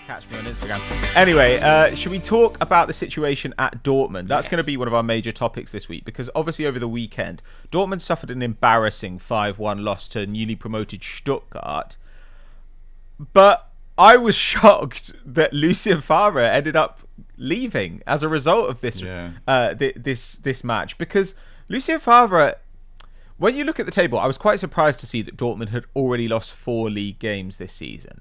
Catch me on Instagram. Anyway, should we talk about the situation at Dortmund? That's going to be one of our major topics this week, because obviously over the weekend, Dortmund suffered an embarrassing 5-1 loss to newly promoted Stuttgart. But I was shocked that Lucien Favre ended up leaving as a result of this this match, because Lucien Favre, when you look at the table, I was quite surprised to see that Dortmund had already lost 4 league games this season.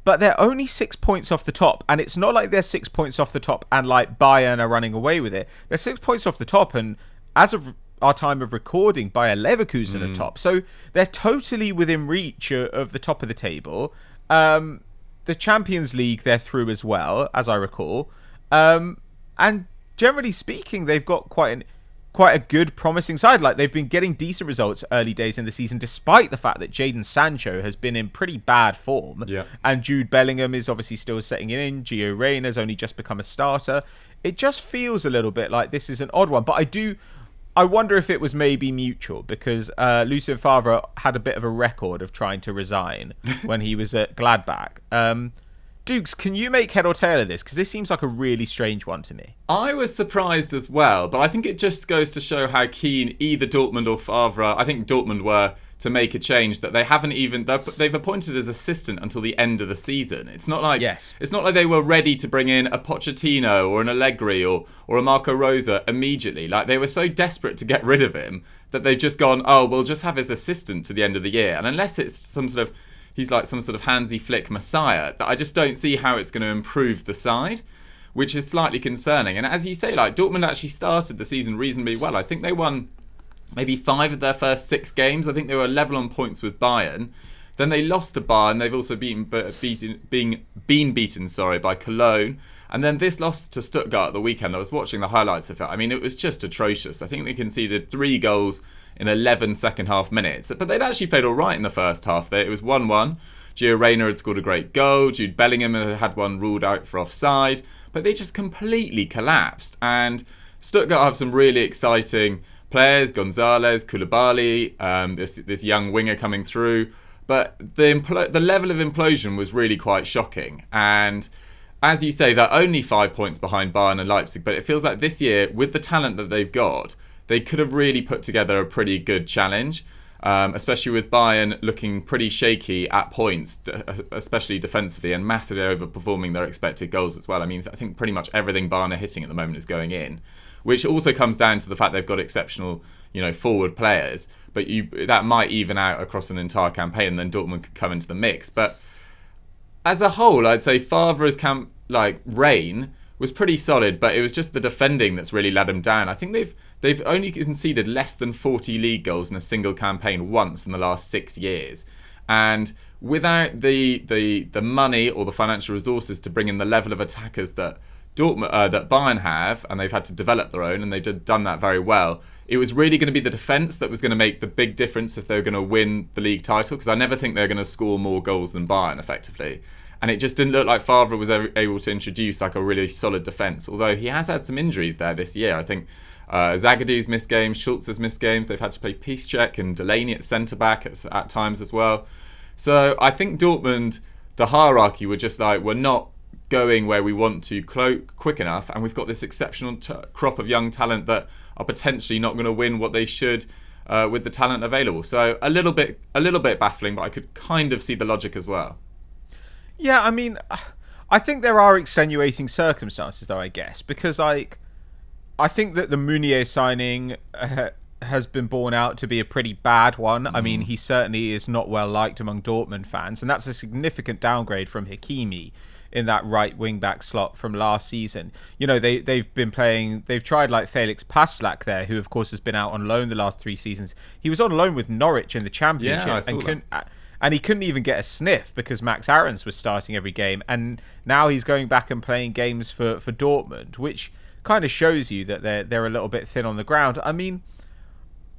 But they're only 6 points off the top. And it's not like they're 6 points off the top and like Bayern are running away with it. They're 6 points off the top. And as of our time of recording, Bayer Leverkusen are top. So they're totally within reach of the top of the table. The Champions League, they're through as well, as I recall. And generally speaking, they've got quite a good, promising side. Like, they've been getting decent results early days in the season, despite the fact that Jadon Sancho has been in pretty bad form. Yeah. And Jude Bellingham is obviously still setting it in. Gio Reyna's only just become a starter. It just feels a little bit like this is an odd one. But I wonder if it was maybe mutual, because Lucien Favre had a bit of a record of trying to resign when he was at Gladbach. Dukes, can you make head or tail of this? Because this seems like a really strange one to me. I was surprised as well, but I think it just goes to show how keen either Dortmund or Favre, I think Dortmund were, to make a change, that they haven't even, they've appointed as assistant until the end of the season. It's not like It's not like they were ready to bring in a Pochettino or an Allegri or a Marco Rosa immediately. Like, they were so desperate to get rid of him that they've just gone, oh, we'll just have his assistant to the end of the year. And unless it's he's like some sort of handsy flick messiah, that I just don't see how it's going to improve the side, which is slightly concerning. And as you say, like, Dortmund actually started the season reasonably well. I think they won maybe 5 of their first 6 games. I think they were level on points with Bayern. Then they lost to Bayern. They've also been beaten by Cologne. And then this loss to Stuttgart at the weekend, I was watching the highlights of it. I mean, it was just atrocious. I think they conceded 3 goals in 11 second half minutes. But they'd actually played all right in the first half. It was 1-1. Gio Reyna had scored a great goal. Jude Bellingham had one ruled out for offside. But they just completely collapsed. And Stuttgart have some really exciting players, Gonzalez, Koulibaly, this young winger coming through. But the level of implosion was really quite shocking. And as you say, they're only 5 points behind Bayern and Leipzig, but it feels like this year, with the talent that they've got, they could have really put together a pretty good challenge, especially with Bayern looking pretty shaky at points, especially defensively, and massively overperforming their expected goals as well. I mean, I think pretty much everything Bayern are hitting at the moment is going in, which also comes down to the fact they've got exceptional, forward players, but that might even out across an entire campaign, and then Dortmund could come into the mix. But as a whole, I'd say Favre's reign was pretty solid, but it was just the defending that's really let them down. I think they've only conceded less than 40 league goals in a single campaign once in the last 6 years. And without the money or the financial resources to bring in the level of attackers that that Bayern have, and they've had to develop their own, and they've done that very well, it was really going to be the defence that was going to make the big difference if they were going to win the league title, because I never think they're going to score more goals than Bayern, effectively. And it just didn't look like Favre was able to introduce like a really solid defence, although he has had some injuries there this year. I think Zagadu's missed games, Schultz has missed games. They've had to play Piszczek and Delaney at centre-back at times as well. So I think Dortmund, the hierarchy were just like, we're not going where we want to quick enough, and we've got this exceptional crop of young talent that are potentially not going to win what they should with the talent available. So a little bit baffling, but I could kind of see the logic as well. Yeah, I mean, I think there are extenuating circumstances, though, I guess, because I think that the Meunier signing has been borne out to be a pretty bad one. I mean, he certainly is not well liked among Dortmund fans, and that's a significant downgrade from Hakimi in that right wing back slot from last season. They've tried like Felix Passlack there, who of course has been out on loan the last 3 seasons. He was on loan with Norwich in the Championship, and he couldn't even get a sniff because Max Aarons was starting every game, and now he's going back and playing games for Dortmund, which kind of shows you that they're a little bit thin on the ground. I mean,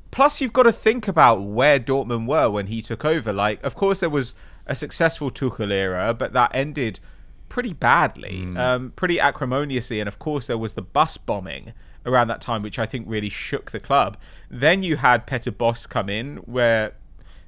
plus you've got to think about where Dortmund were when he took over. Like, of course there was a successful Tuchel era, but that ended pretty badly, pretty acrimoniously, and of course there was the bus bombing around that time, which I think really shook the club. Then you had Peter Bosz come in,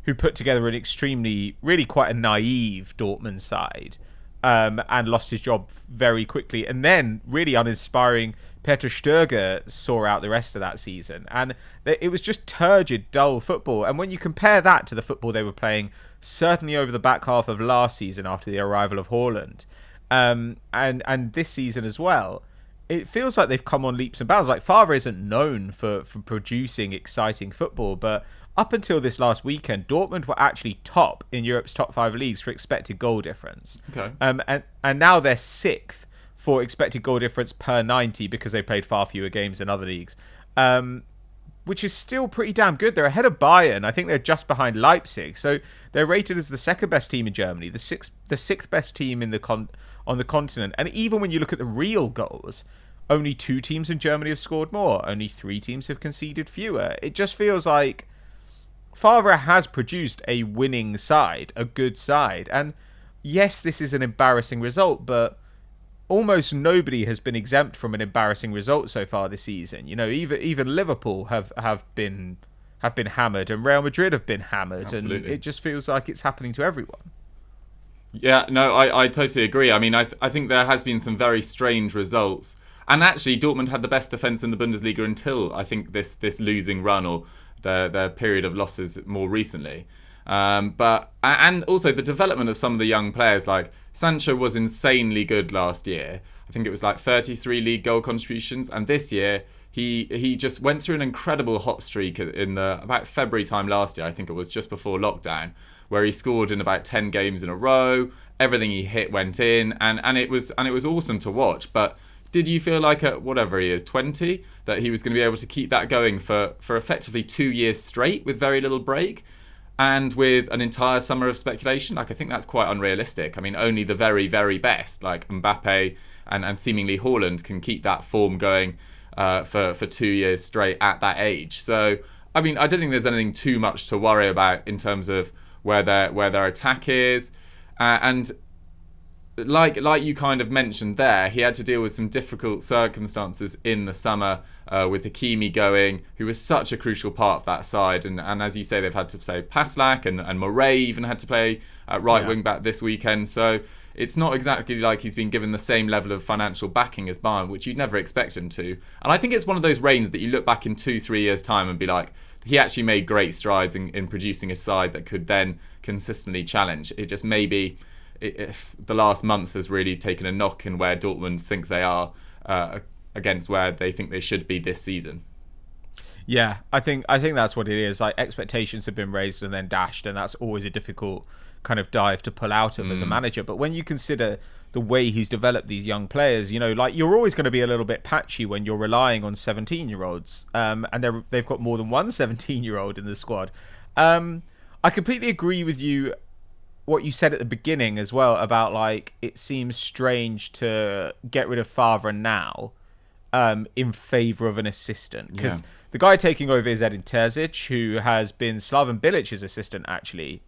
who put together an really quite a naive Dortmund side, and lost his job very quickly. And then, really uninspiring, Peter Stöger saw out the rest of that season. And it was just turgid, dull football. And when you compare that to the football they were playing, certainly over the back half of last season after the arrival of Haaland, and this season as well, it feels like they've come on leaps and bounds. Like, Favre isn't known for producing exciting football, but up until this last weekend, Dortmund were actually top in Europe's top 5 leagues for expected goal difference. Okay. And now they're 6th for expected goal difference per 90 because they played far fewer games than other leagues, which is still pretty damn good. They're ahead of Bayern. I think they're just behind Leipzig. So they're rated as the second best team in Germany, the sixth best team in on the continent. And even when you look at the real goals, only 2 teams in Germany have scored more. Only 3 teams have conceded fewer. It just feels like Favre has produced a winning side, a good side. And yes, this is an embarrassing result, but almost nobody has been exempt from an embarrassing result so far this season. You know, even Liverpool have been hammered, and Real Madrid have been hammered. Absolutely. And it just feels like it's happening to everyone. Yeah, no, I totally agree. I mean, I think there has been some very strange results. And actually, Dortmund had the best defence in the Bundesliga until, I think, this losing run or their period of losses more recently. But also the development of some of the young players, like Sancho was insanely good last year. I think it was like 33 league goal contributions. And this year, he just went through an incredible hot streak in about February time last year. I think it was just before lockdown, where he scored in about 10 games in a row. Everything he hit went in, and it was awesome to watch. But did you feel like at whatever he is, 20, that he was going to be able to keep that going for effectively 2 years straight with very little break and with an entire summer of speculation? Like, I think that's quite unrealistic. I mean, only the very, very best, like Mbappe and seemingly Haaland, can keep that form going for 2 years straight at that age. So, I mean, I don't think there's anything too much to worry about in terms of where their attack is. And like you kind of mentioned there, he had to deal with some difficult circumstances in the summer with Hakimi going, who was such a crucial part of that side. And as you say, they've had to say Paslak and Moret even had to play at right wing back this weekend. So it's not exactly like he's been given the same level of financial backing as Bayern, which you'd never expect him to. And I think it's one of those reigns that you look back in 2-3 years' time and be like, he actually made great strides in producing a side that could then consistently challenge. It just maybe... if the last month has really taken a knock in where Dortmund think they are against where they think they should be this season. Yeah, I think that's what it is. Like, expectations have been raised and then dashed, and that's always a difficult kind of dive to pull out of as a manager. But when you consider the way he's developed these young players, you know, like, you're always going to be a little bit patchy when you're relying on 17-year-olds, and they've got more than one 17-year-old in the squad. I completely agree with you. What you said at the beginning as well about, like, it seems strange to get rid of Favre now in favour of an assistant, because the guy taking over is Edin Terzic, who has been Slaven Bilic's assistant actually,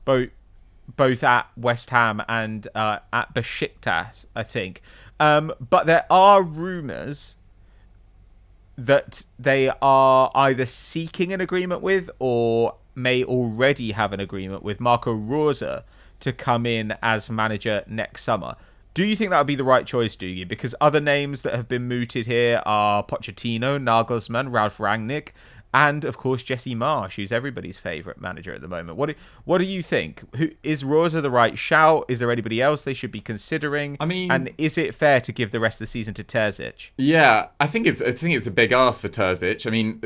both at West Ham and at Besiktas, I think. But there are rumours that they are either seeking an agreement with or may already have an agreement with Marco Rose to come in as manager next summer. Do you think that would be the right choice, Dougie? Because other names that have been mooted here are Pochettino, Nagelsmann, Ralf Rangnick, and of course Jesse Marsch, who's everybody's favourite manager at the moment. What do you think? Is Rose the right shout? Is there anybody else they should be considering? I mean, and is it fair to give the rest of the season to Terzic? Yeah, I think it's a big ask for Terzic. I mean,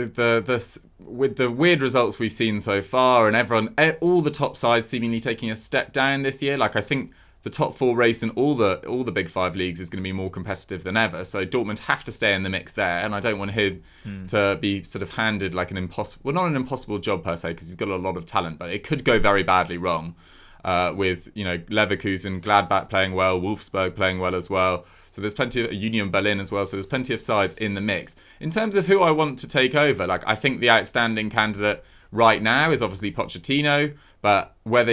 with the weird results we've seen so far, and all the top sides seemingly taking a step down this year. Like, I think the top 4 race in all the big 5 leagues is going to be more competitive than ever. So Dortmund have to stay in the mix there, and I don't want him to be sort of handed like not an impossible job per se, because he's got a lot of talent, but it could go very badly wrong. With, you know, Leverkusen, Gladbach playing well, Wolfsburg playing well as well. So there's plenty of Union Berlin as well. So there's plenty of sides in the mix. In terms of who I want to take over, like, I think the outstanding candidate right now is obviously Pochettino, but whether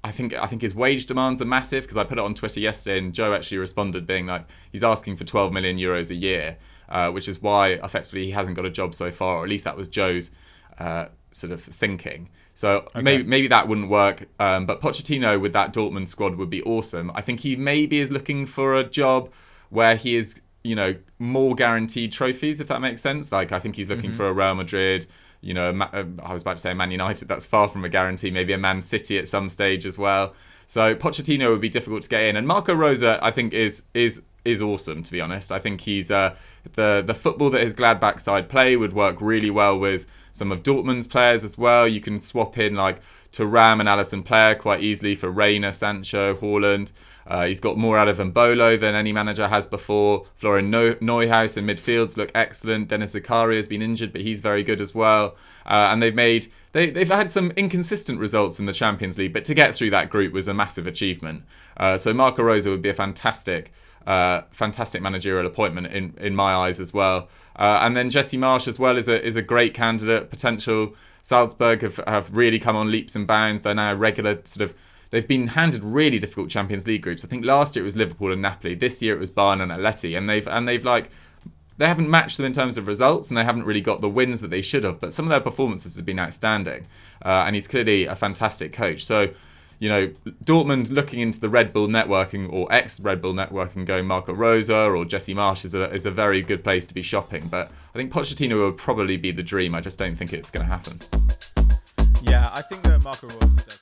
I think his wage demands are massive, because I put it on Twitter yesterday and Joe actually responded being like, he's asking for 12 million euros a year, which is why effectively he hasn't got a job so far, or at least that was Joe's sort of thinking. So maybe that wouldn't work. But Pochettino with that Dortmund squad would be awesome. I think he maybe is looking for a job where he is, more guaranteed trophies, if that makes sense. Like, I think he's looking for a Real Madrid, I was about to say Man United, that's far from a guarantee, maybe a Man City at some stage as well. So Pochettino would be difficult to get in. And Marco Rose, I think, is awesome, to be honest. I think he's the football that his Gladbach side play would work really well with some of Dortmund's players as well. You can swap in like Thuram and Alisson Player quite easily for Reina, Sancho, Haaland. He's got more out of Mbolo than any manager has before. Florian Neuhaus in midfields look excellent. Dennis Zakaria has been injured, but he's very good as well. And they've had some inconsistent results in the Champions League, but to get through that group was a massive achievement. So Marco Rose would be a fantastic managerial appointment in my eyes as well. And then Jesse Marsch as well is a great candidate potential. Salzburg have really come on leaps and bounds. They're now regular they've been handed really difficult Champions League groups. I think last year it was Liverpool and Napoli. This year it was Bayern and Atleti, and they haven't matched them in terms of results, and they haven't really got the wins that they should have. But some of their performances have been outstanding, and he's clearly a fantastic coach. So, Dortmund looking into the Red Bull networking or ex-Red Bull networking, going Marco Rose or Jesse Marsch is a very good place to be shopping. But I think Pochettino would probably be the dream. I just don't think it's going to happen. Yeah, I think that Marco Rose is